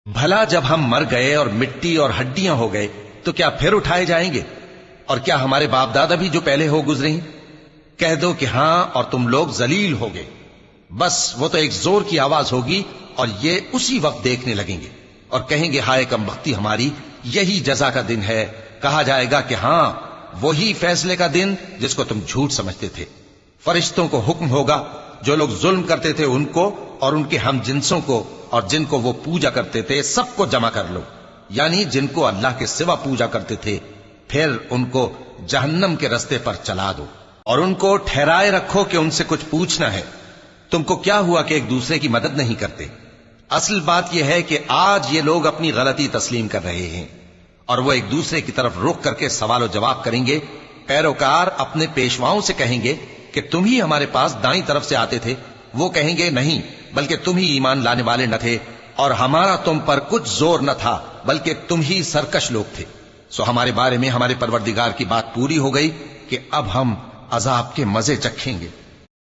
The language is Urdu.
بھلا جب ہم مر گئے اور مٹی اور ہڈیاں ہو گئے تو کیا پھر اٹھائے جائیں گے؟ اور کیا ہمارے باپ دادا بھی جو پہلے ہو گزرے ہیں؟ کہہ دو کہ ہاں، اور تم لوگ ذلیل ہوگے۔ بس وہ تو ایک زور کی آواز ہوگی اور یہ اسی وقت دیکھنے لگیں گے اور کہیں گے ہائے کم بختی ہماری، یہی جزا کا دن ہے۔ کہا جائے گا کہ ہاں، وہی فیصلے کا دن جس کو تم جھوٹ سمجھتے تھے۔ فرشتوں کو حکم ہوگا جو لوگ ظلم کرتے تھے ان کو اور ان کے ہم جنسوں کو اور جن کو وہ پوجا کرتے تھے سب کو جمع کر لو، یعنی جن کو اللہ کے سوا پوجا کرتے تھے، پھر ان کو جہنم کے رستے پر چلا دو اور ان کو ٹھہرائے رکھو کہ ان سے کچھ پوچھنا ہے۔ تم کو کیا ہوا کہ ایک دوسرے کی مدد نہیں کرتے؟ اصل بات یہ ہے کہ آج یہ لوگ اپنی غلطی تسلیم کر رہے ہیں اور وہ ایک دوسرے کی طرف رخ کر کے سوال و جواب کریں گے۔ پیروکار اپنے پیشواؤں سے کہیں گے کہ تم ہی ہمارے پاس دائیں طرف سے آتے تھے۔ وہ کہیں گے نہیں، بلکہ تم ہی ایمان لانے والے نہ تھے اور ہمارا تم پر کچھ زور نہ تھا، بلکہ تم ہی سرکش لوگ تھے۔ سو ہمارے بارے میں ہمارے پروردگار کی بات پوری ہو گئی کہ اب ہم عذاب کے مزے چکھیں گے۔